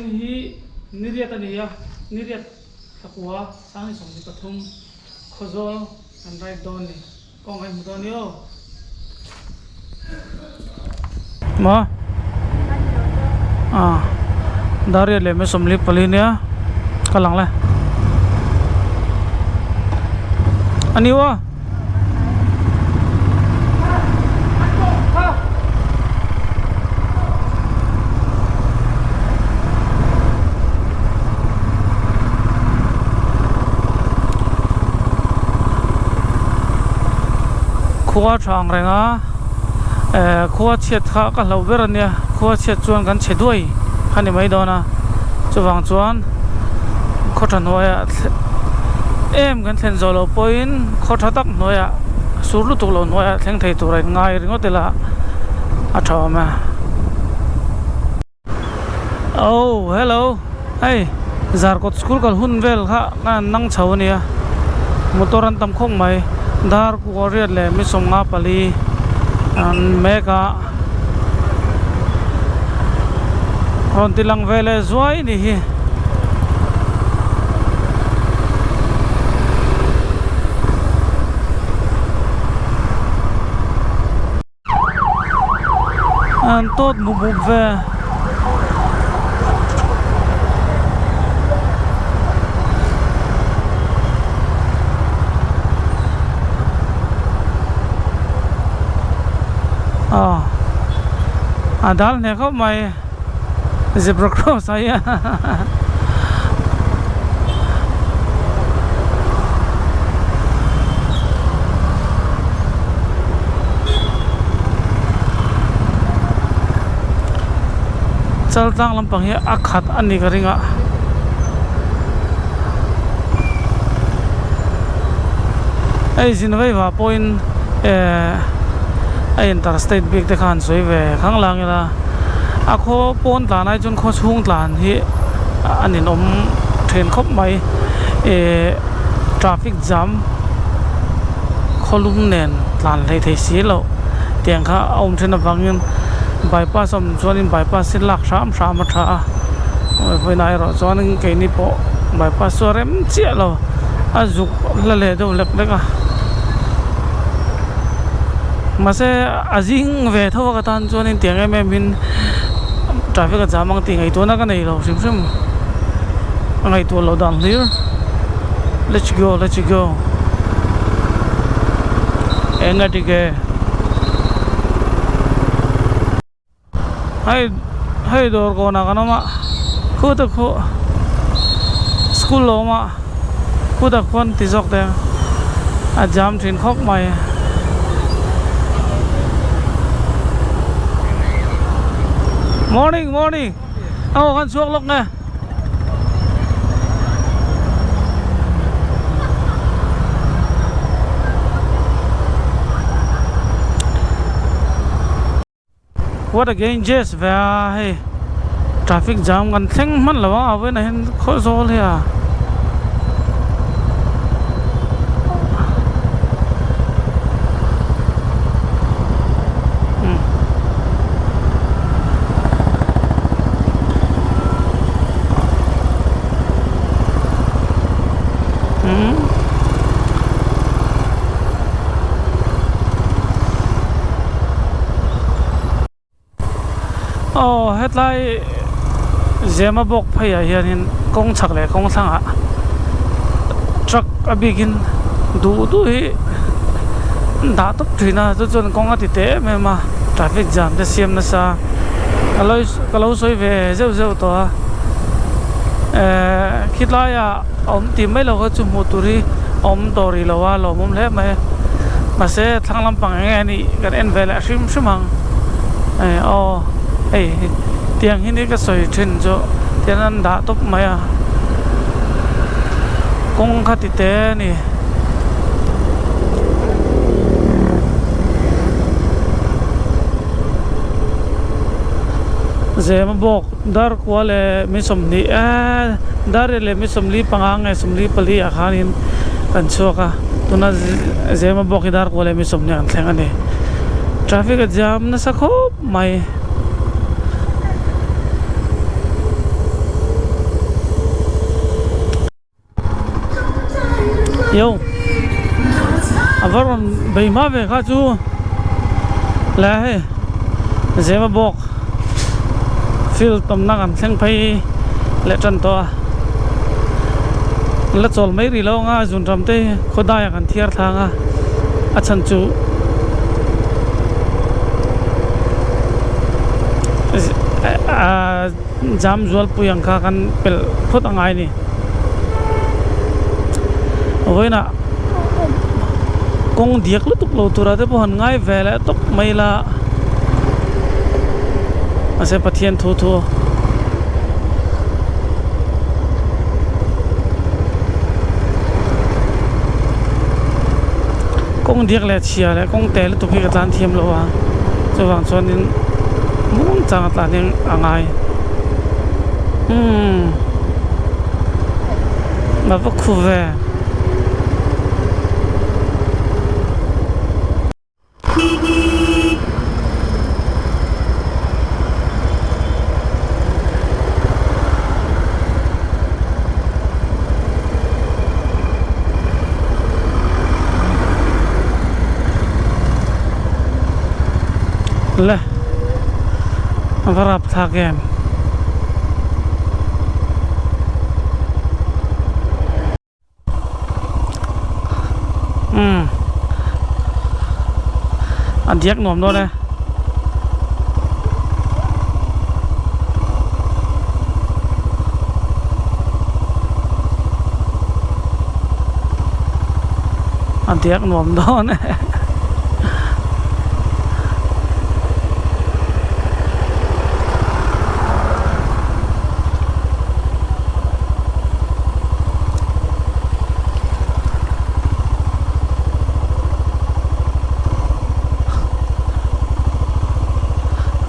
hi niriat ania niriat takwa sang som ni pathum khozol an right don ni kong ai mudon yo ma dari le me somli palinia kalang la ani wa khua chang renga khua chet kha ka lo ber ania khua chet chuan kan chedui khani mai dona chuwang chuan khothan hoya em kan thlen zolo point khotha tak noya surlu tuklo noya thleng thei turai ngai ringotela a thawma oh hello hey zarkot school kal hun vel kha nang chawnia motoran tam khong mai dar ku oriat le mi somnga pali an meka ron tilang vele zuai ni hi an tot mu ve dal ne ko mai zebra cross aya chal tang lampang hi akhat ani garinga ai zinwei wa point interstate big te khan soi ve khang lang la a kho pon tla nai chun kho chung tlan hi anin om train khop mai traffic jam kholum nen tlan lei thei si lo tiang kha om thena wangin bypass om chuanin bypass sin lak ram ma tha voi nai ro chuanin ke ni po bypass so rem chia lo azuk la le do lek leka mase azing ve tho ka tan chuanin tiang em min traffic jam ang ti ngai to na ka nei lo sim sim ngai to lo down here let's go enga tige hai dor ko na kana ma khu ta khu school lo ma khu ta khon ti jok te a jam thin khok mai morning kan suak lok nè what again just về hey traffic jam kan theng man lawa awe na hen kho zol he a headlight zema bok phaya hianin kong chak le kong thanga truck abigin du hi da top thina chu chon kong ati te me ma traffic jam te siam na sa kaloi soi ve zeu to khitlaya om ti mai lo chu moturi om tori lawa lo mom le mai ma se thanglam pang nge ni kan en vela sim simang tiang ini ka soi thin jo tianan da top maya kong khati te ni zema bok dar kwale mi somni dar le mi somli pangang e somli pali akhanin kan choka tuna zema bok dar kwale mi somni an thleng ani traffic jam na sa khop mai yêu avaron bay ma về khá chú là hay dễ mà bọc feel tầm năng ăn sang phay lệ trần to lát chol mấy ri lo nga zun ram te khodai kan thiar tha nga achan chu jam zual puyang kha kan pel phot angai ni hoina kong diak lu tuk lo tura te pon ngai vele tok maila ase pathian thu thu kong diak le chia le kong te lu tuk hi ka tlan thiam lo wa chuwang chuanin mung chang tlan ning angai mà vẫn khu về le varap tha game anh diak nom đó đây anh diak nom đó này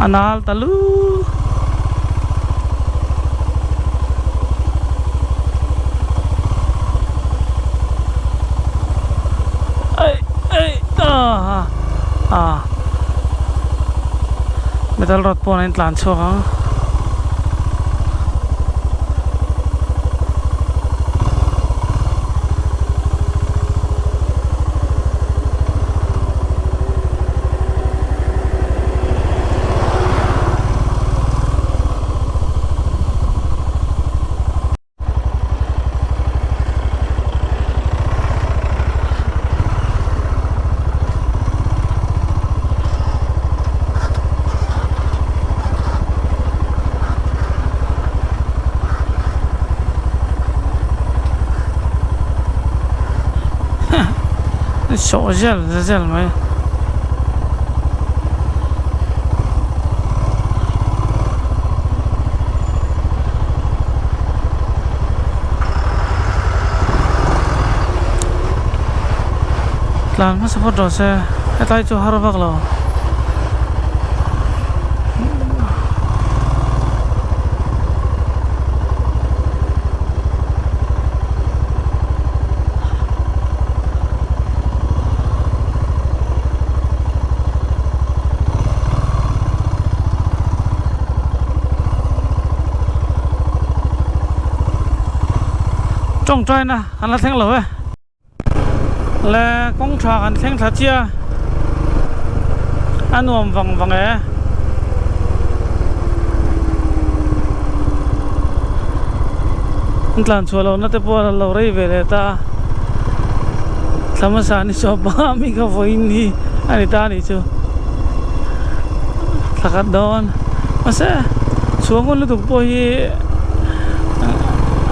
anal talu metal rod pon in tlan so ha sợ gel mày làm sao phát rồi xe cái tay cho haro bạc lo trong trai nè anh là thằng lửa là công trò anh thằng thật chưa anh nuông vòng vòng ấy anh làm chùa lâu nó tới bữa lâu rồi về đây ta sama sa ni so ba mi ka voi ni ani ta ni chu lakat doon masa suangon lu tuk po hi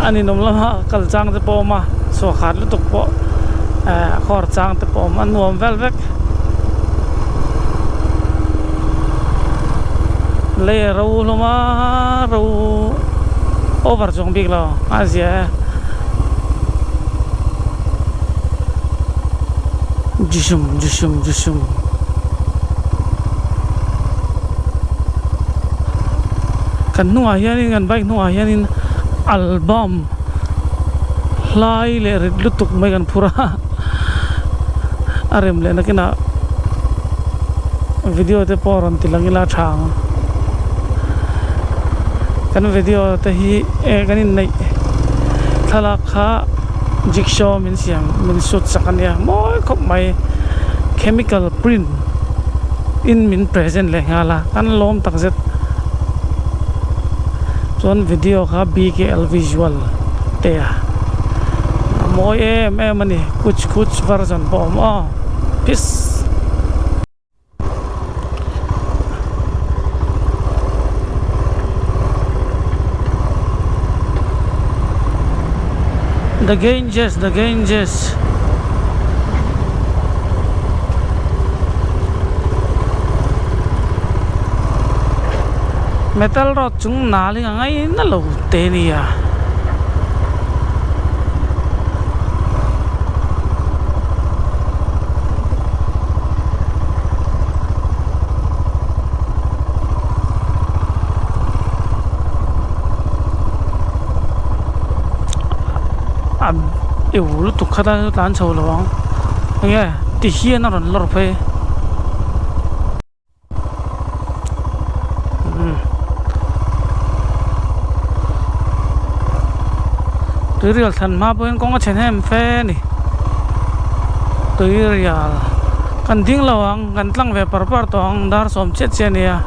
ani nom lama kalchang te po ma so khat lu tuk po khor chang te po man nuam vel vek le ro loma ro over jong big lo azia jusum kan nuwa hianin kan bike nuwa hianin album lai le red lutuk mai kan pura arem le nakina video te poron tilangila thang kan video te hi kanin nei thalak kha jigsaw min siam min suit sakania moi khop mai chemical print in min present le ngala kan lom tak zet chon video kha bkl visual te moi em ani kuch version bom peace. The Ganges. Metal rod chúng nali ngay na lo te ni ya. Lu tục khá lan sầu là bóng nghe thì hiên nó còn lọt phê tới riêng thần ma bên con có chén em phê nè tới riêng cần tiếng lawang cần tăng về par toang dar som chết chết nè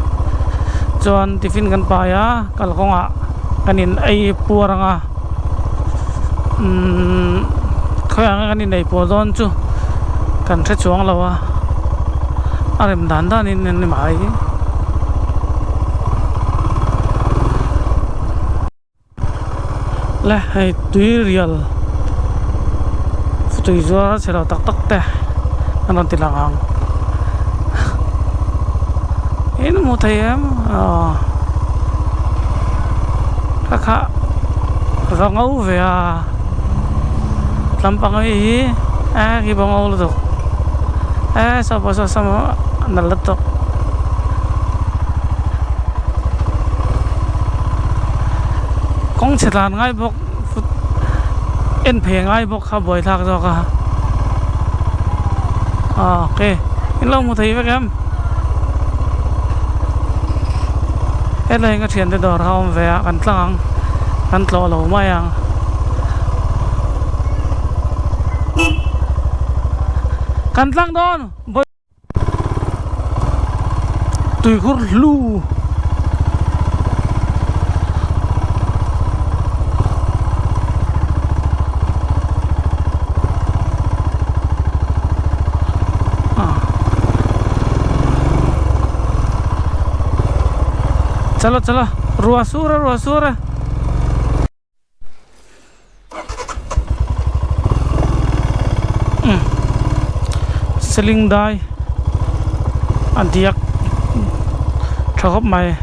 John tiffin kan paya kal ko nga kanin ay puwara nga kaya nga kanin ay po doon chu kan sa chuang lawa arim danda ni mai le hay tui real tui zo se lo tak tak te anon tilangang ini mo tayem kakak rangau về lampang ấy cái bông âu được sao bao giờ sao nở lật được con sẽ làm ngay bốc em phê ngay bốc khá bồi thác rồi cả ok in lâu một thấy với em cái này cái chuyện để đòi không về ăn tăng ăn lò lẩu mai ăn ăn tăng đó tùy khur lu चलो चलो रुआ seling dai antiak thakop mai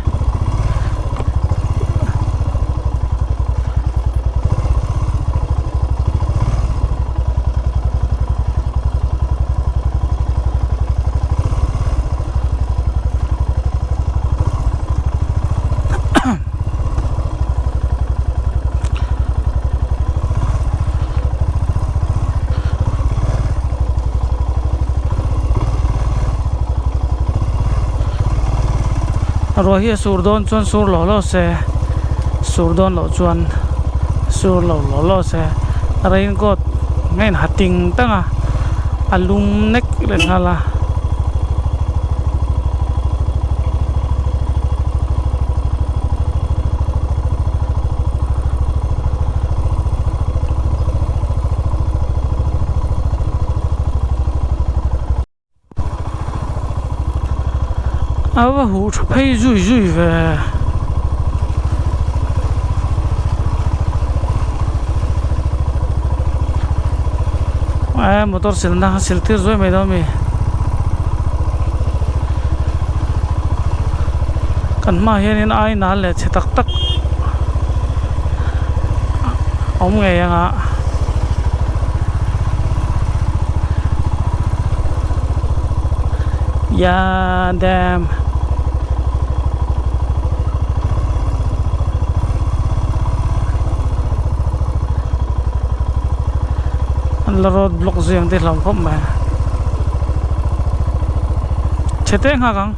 rồi hi surdon chuan sur lo se surdon lo chuan sur lo se raincoat ngain hating tanga alum nek le ngala ava hu phei rui về motor silna siltir rồi mấy đâu mi kan ma hian ai na le che tak tak om nge anga ya damn la road block riêng để làm phom mà chết thế hả căng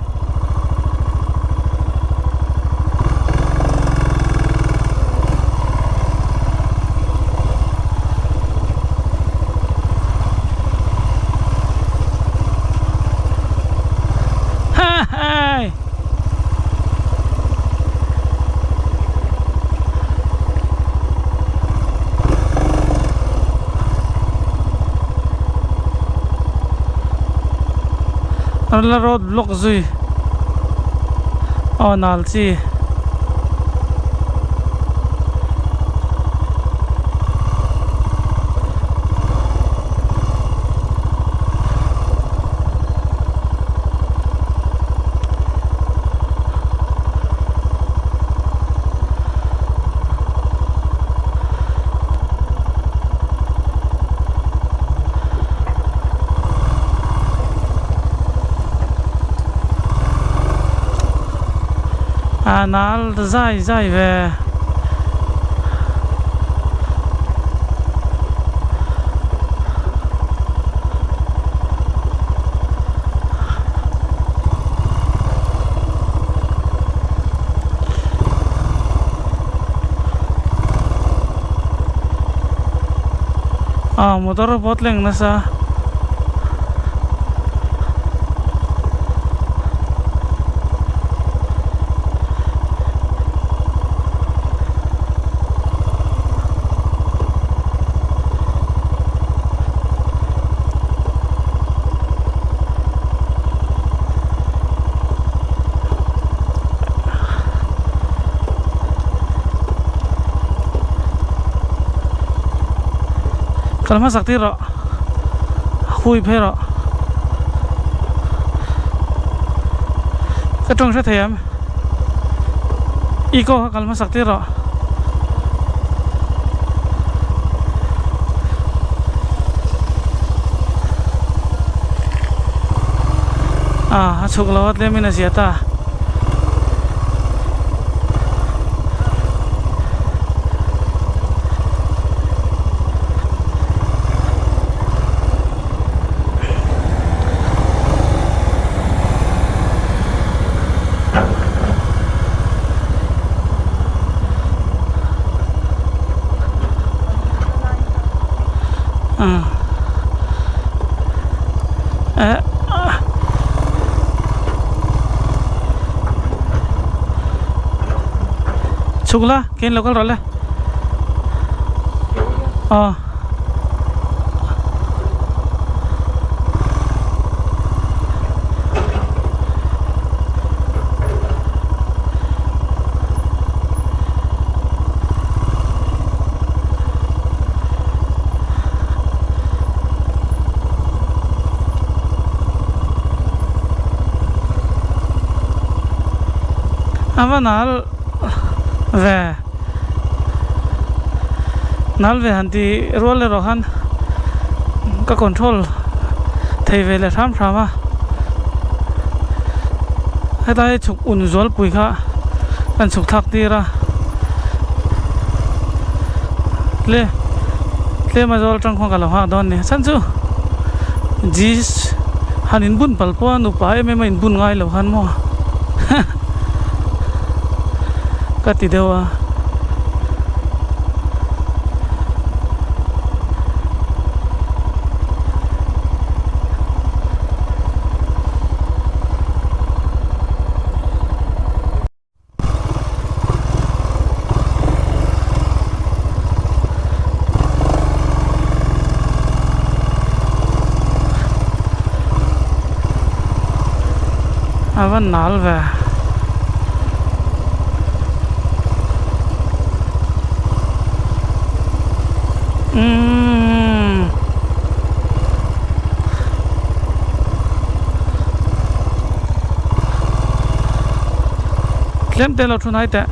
la road block zui oh nal chi nal zai về motor बहुत leng na sa kalma sakti ro hui phe ro ka tong sa thayam iko kalma sakti ro chuk lawat le mina siata chukla ken local role nal ve hanti rolle rohan ka control thei ve le tham thama hetai chuk un zol pui kha kan chuk thak ti ra le ma zol tang khong ka lo ha don ne san chu jis hanin bun pal po nu pa em in bun ngai lo han mo ka ti dewa avan nal ve klem te lo thunai te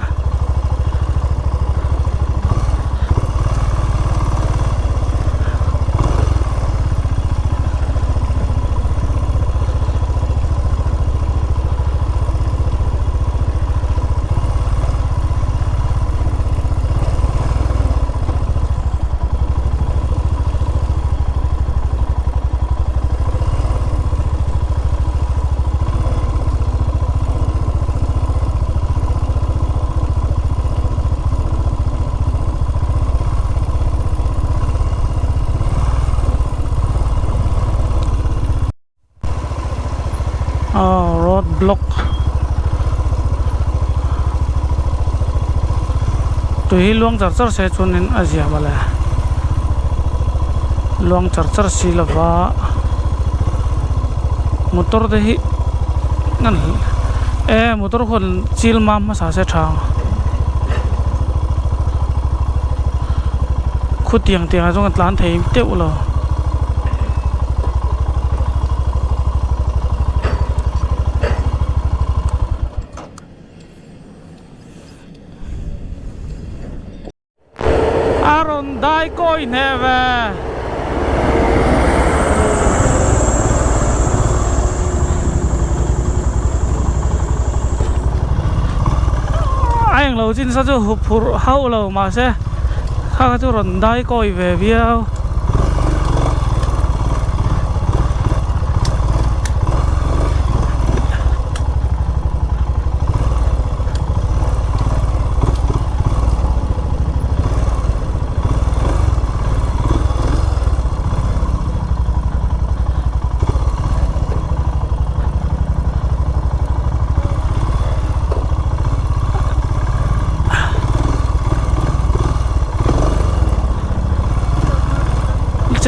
road block to hi luang char char se chunin azia bala luang char char si lova motor te hi nan motor khol chil mam ma sa se thang khu tiang tiang a jong tlan thei te ulo aron dai koi neve anh lâu chín sao cho hụp hậu lâu mà sẽ khác cho rộn đáy coi về video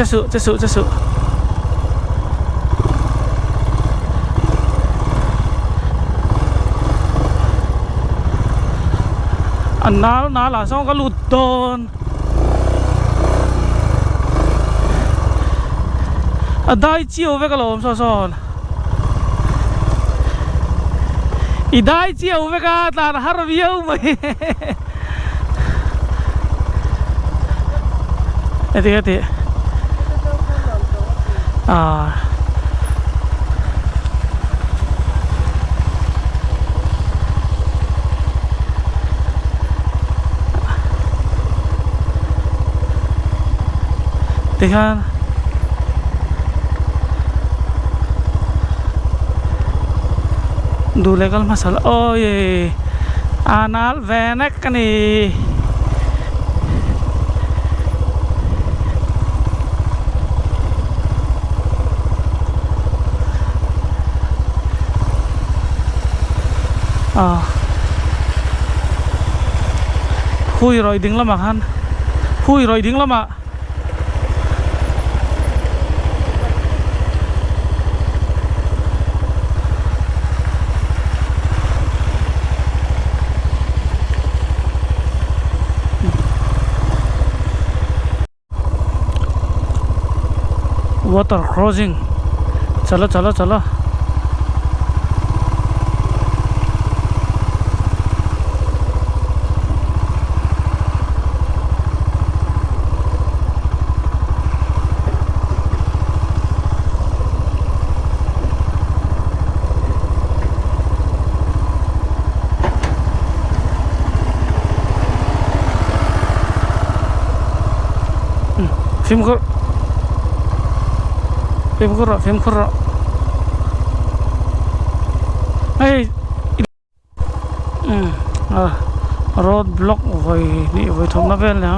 chết sự anh ná là xong có lụt tôn anh đai chiều với cái lồm son i đai chiều với cái là hát view mày thì Tihan dulu legal masalah oh ye anal venek kan nih hui rồi đứng lắm mà han hui rồi đứng lắm mà water crossing chalo film kor hey road block voi ni voi thom na vel ha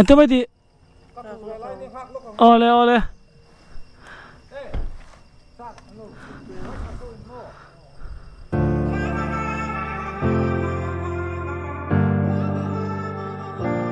ente bai di ole